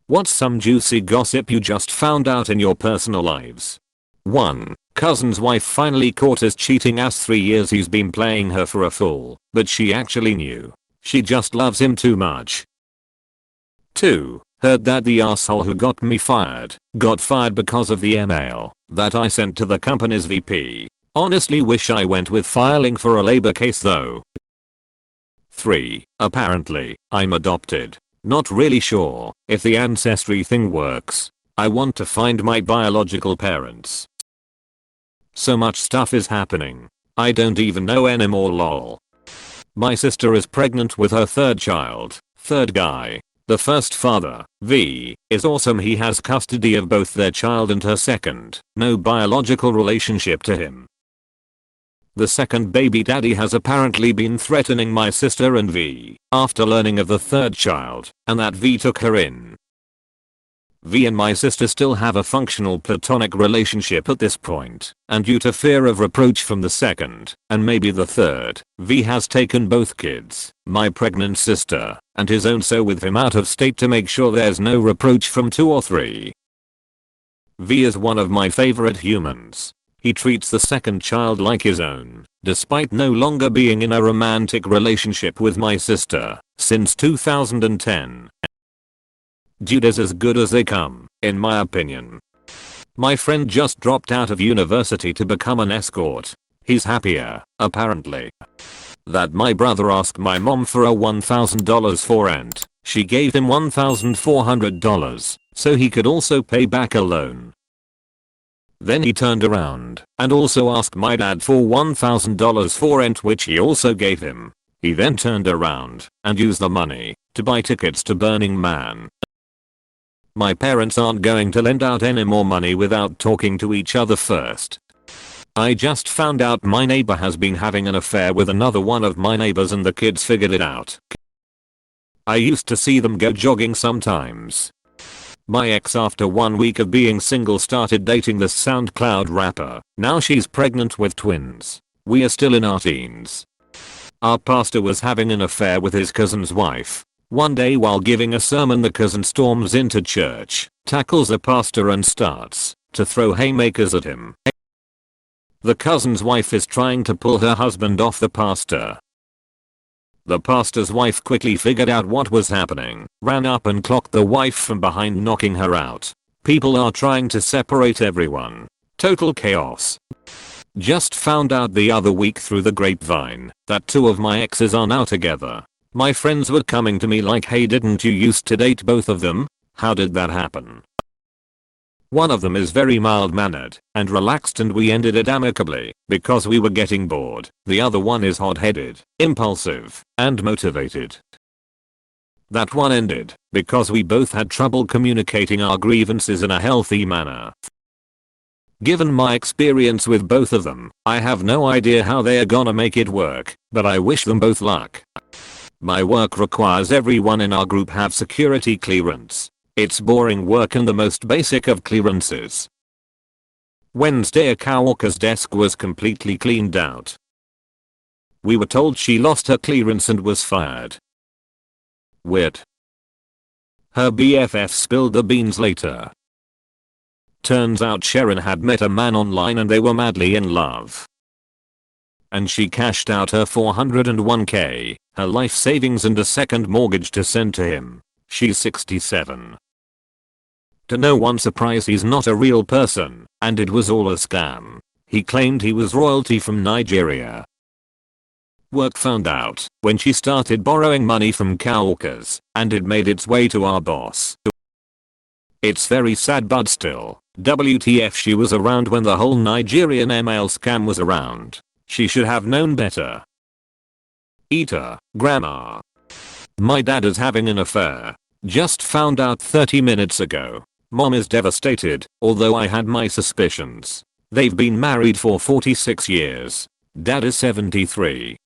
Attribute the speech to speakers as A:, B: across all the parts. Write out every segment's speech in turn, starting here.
A: What's some juicy gossip you just found out in your personal lives? 1. Cousin's wife finally caught us cheating as 3 years he's been playing her for a fool, but she actually knew. She just loves him too much. 2. Heard that the asshole who got me fired got fired because of the email that I sent to the company's VP. Honestly wish I went with filing for a labor case though. 3. Apparently, I'm adopted. Not really sure if the ancestry thing works. I want to find my biological parents. So much stuff is happening. I don't even know anymore lol. My sister is pregnant with her third child, third guy. The first father, V, is awesome. He has custody of both their child and her second. No biological relationship to him. The second baby daddy has apparently been threatening my sister and V after learning of the third child and that V took her in. V and my sister still have a functional platonic relationship at this point, and due to fear of reproach from the second, and maybe the third, V has taken both kids, my pregnant sister, and his own so with him out of state to make sure there's no reproach from 2 or 3. V is one of my favorite humans. He treats the second child like his own, despite no longer being in a romantic relationship with my sister since 2010. Dude is as good as they come, in my opinion. My friend just dropped out of university to become an escort. He's happier, apparently. That my brother asked my mom for a $1,000 for rent. She gave him $1,400, so he could also pay back a loan. Then he turned around and also asked my dad for $1,000 for rent, which he also gave him. He then turned around and used the money to buy tickets to Burning Man. My parents aren't going to lend out any more money without talking to each other first. I just found out my neighbor has been having an affair with another one of my neighbors and the kids figured it out. I used to see them go jogging sometimes. My ex after 1 week of being single started dating this SoundCloud rapper. Now she's pregnant with twins. We are still in our teens. Our pastor was having an affair with his cousin's wife. One day while giving a sermon, the cousin storms into church, tackles the pastor and starts to throw haymakers at him. The cousin's wife is trying to pull her husband off the pastor. The pastor's wife quickly figured out what was happening, ran up and clocked the wife from behind, knocking her out. People are trying to separate everyone. Total chaos. Just found out the other week through the grapevine that 2 of my exes are now together. My friends were coming to me like, hey, didn't you used to date both of them? How did that happen? One of them is very mild-mannered and relaxed and we ended it amicably because we were getting bored. The other one is hot-headed, impulsive, and motivated. That one ended because we both had trouble communicating our grievances in a healthy manner. Given my experience with both of them, I have no idea how they are gonna make it work, but I wish them both luck. My work requires everyone in our group have security clearance. It's boring work and the most basic of clearances. Wednesday, a coworker's desk was completely cleaned out. We were told she lost her clearance and was fired. Weird. Her BFF spilled the beans later. Turns out Sharon had met a man online and they were madly in love. And she cashed out her $401k, her life savings and a second mortgage to send to him. She's 67. To no one's surprise, he's not a real person, and it was all a scam. He claimed he was royalty from Nigeria. Work found out when she started borrowing money from coworkers, and it made its way to our boss. It's very sad, but still, WTF, she was around when the whole Nigerian ML scam was around. She should have known better. Eater, grandma. My dad is having an affair. Just found out 30 minutes ago. Mom is devastated, although I had my suspicions. They've been married for 46 years. Dad is 73.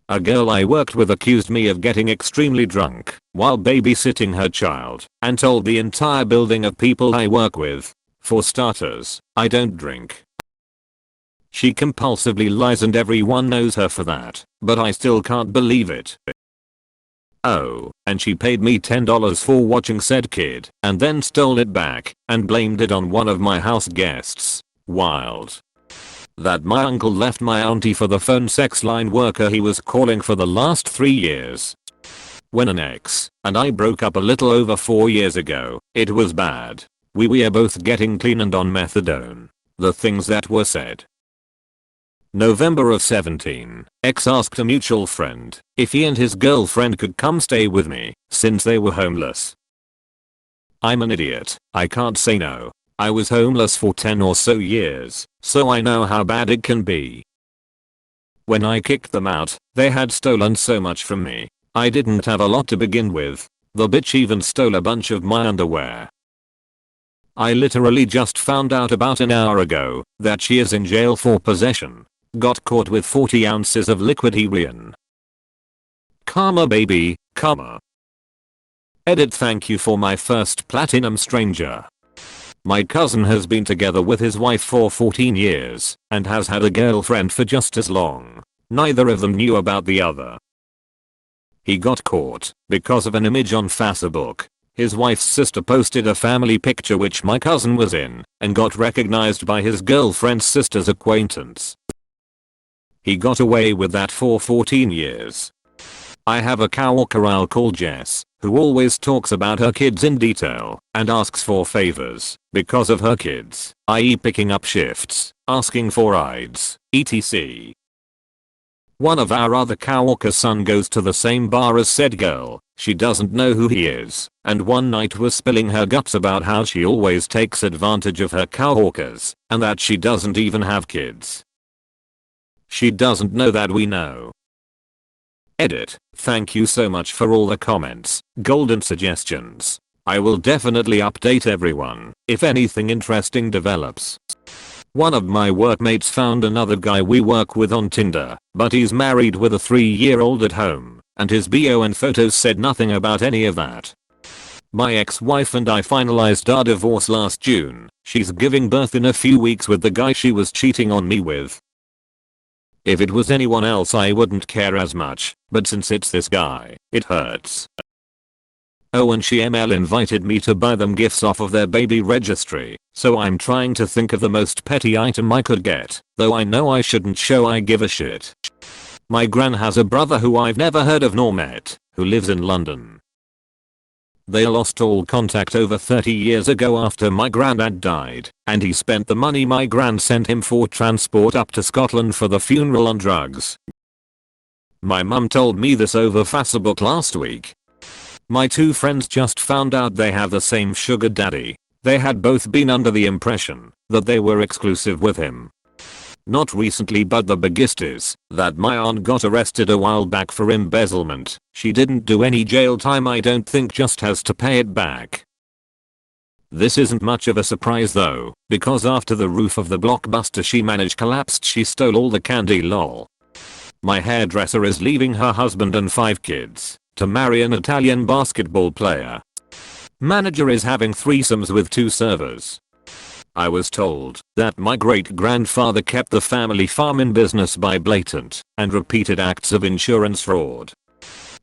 A: A girl I worked with accused me of getting extremely drunk while babysitting her child and told the entire building of people I work with. For starters, I don't drink. She compulsively lies and everyone knows her for that, but I still can't believe it. Oh, and she paid me $10 for watching said kid and then stole it back and blamed it on one of my house guests. Wild. That my uncle left my auntie for the phone sex line worker he was calling for the last 3 years. When an ex and I broke up a little over 4 years ago, it was bad. We were both getting clean and on methadone. The things that were said. November of 17, ex asked a mutual friend if he and his girlfriend could come stay with me since they were homeless. I'm an idiot. I can't say no. I was homeless for 10 or so years, so I know how bad it can be. When I kicked them out, they had stolen so much from me. I didn't have a lot to begin with. The bitch even stole a bunch of my underwear. I literally just found out about an hour ago that she is in jail for possession. Got caught with 40 ounces of liquid heroin. Karma baby, karma. Edit. Thank you for my first platinum stranger. My cousin has been together with his wife for 14 years and has had a girlfriend for just as long. Neither of them knew about the other. He got caught because of an image on Facebook. His wife's sister posted a family picture which my cousin was in and got recognized by his girlfriend's sister's acquaintance. He got away with that for 14 years. I have a coworker I'll call Jess, who always talks about her kids in detail and asks for favors because of her kids, i.e. picking up shifts, asking for rides, etc. One of our other coworker's son goes to the same bar as said girl. She doesn't know who he is, and one night was spilling her guts about how she always takes advantage of her coworkers and that she doesn't even have kids. She doesn't know that we know. Edit. Thank you so much for all the comments, golden suggestions. I will definitely update everyone if anything interesting develops. One of my workmates found another guy we work with on Tinder, but he's married with a 3-year-old at home, and his bio and photos said nothing about any of that. My ex-wife and I finalized our divorce last June. She's giving birth in a few weeks with the guy she was cheating on me with. If it was anyone else I wouldn't care as much, but since it's this guy, it hurts. Oh, and ML invited me to buy them gifts off of their baby registry, so I'm trying to think of the most petty item I could get, though I know I shouldn't show I give a shit. My gran has a brother who I've never heard of nor met, who lives in London. They lost all contact over 30 years ago after my granddad died, and he spent the money my gran sent him for transport up to Scotland for the funeral on drugs. My mum told me this over Facebook last week. My two friends just found out they have the same sugar daddy. They had both been under the impression that they were exclusive with him. Not recently, but the biggest is that my aunt got arrested a while back for embezzlement. She didn't do any jail time, I don't think, just has to pay it back. This isn't much of a surprise though, because after the roof of the Blockbuster she managed collapsed, she stole all the candy. Lol. My hairdresser is leaving her husband and 5 kids to marry an Italian basketball player. Manager is having threesomes with 2 servers. I was told that my great-grandfather kept the family farm in business by blatant and repeated acts of insurance fraud.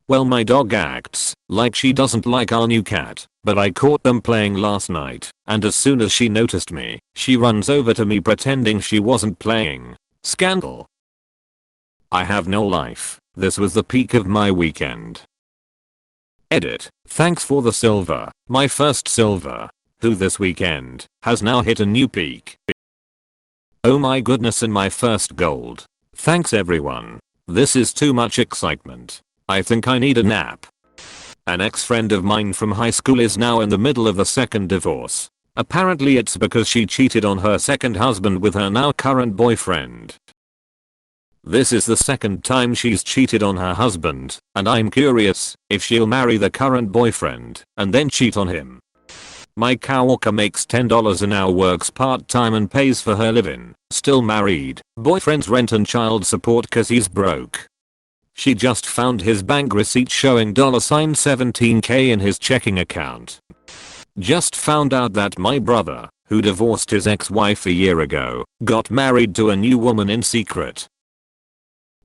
A: Well, my dog acts like she doesn't like our new cat, but I caught them playing last night, and as soon as she noticed me, she runs over to me pretending she wasn't playing. Scandal. I have no life. This was the peak of my weekend. Edit. Thanks for the silver. My first silver, who this weekend has now hit a new peak. Oh my goodness, and my first gold. Thanks everyone. This is too much excitement. I think I need a nap. An ex-friend of mine from high school is now in the middle of a second divorce. Apparently it's because she cheated on her second husband with her now current boyfriend. This is the second time she's cheated on her husband, and I'm curious if she'll marry the current boyfriend and then cheat on him. My coworker makes $10 an hour, works part-time and pays for her living, still married, boyfriend's rent and child support cause he's broke. She just found his bank receipt showing $17k in his checking account. Just found out that my brother, who divorced his ex-wife a year ago, got married to a new woman in secret.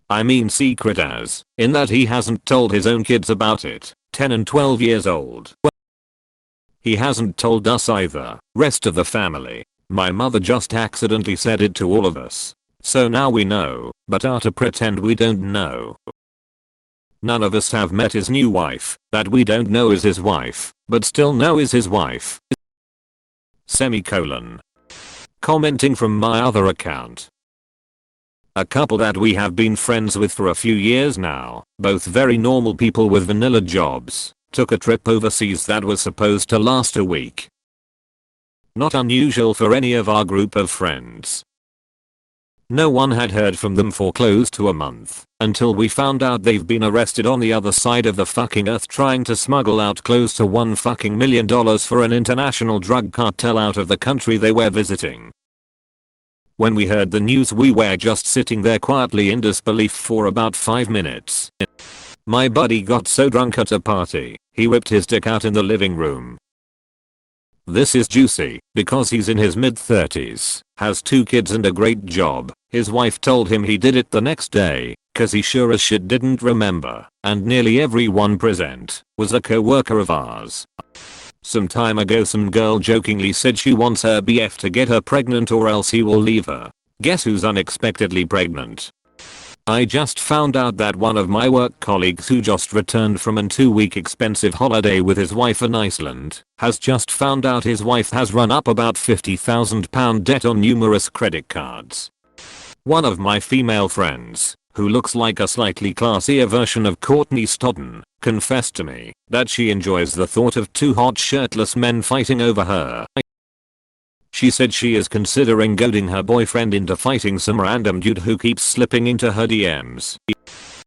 A: I mean secret as, in that he hasn't told his own kids about it, 10 and 12 years old. He hasn't told us either, rest of the family. My mother just accidentally said it to all of us. So now we know, but are to pretend we don't know. None of us have met his new wife, that we don't know is his wife, but still know is his wife. Semicolon. Commenting from my other account. A couple that we have been friends with for a few years now, both very normal people with vanilla jobs, took a trip overseas that was supposed to last a week. Not unusual for any of our group of friends. No one had heard from them for close to a month, until we found out they've been arrested on the other side of the fucking earth trying to smuggle out close to $1 million for an international drug cartel out of the country they were visiting. When we heard the news we were just sitting there quietly in disbelief for about 5 minutes. My buddy got so drunk at a party, he whipped his dick out in the living room. This is juicy, because he's in his mid-30s, has 2 kids and a great job. His wife told him he did it the next day, cause he sure as shit didn't remember, and nearly everyone present was a co-worker of ours. Some time ago some girl jokingly said she wants her BF to get her pregnant or else he will leave her. Guess who's unexpectedly pregnant? I just found out that one of my work colleagues who just returned from an 2-week expensive holiday with his wife in Iceland has just found out his wife has run up about £50,000 debt on numerous credit cards. One of my female friends, who looks like a slightly classier version of Courtney Stodden, confessed to me that she enjoys the thought of 2 hot shirtless men fighting over her. She said she is considering goading her boyfriend into fighting some random dude who keeps slipping into her DMs.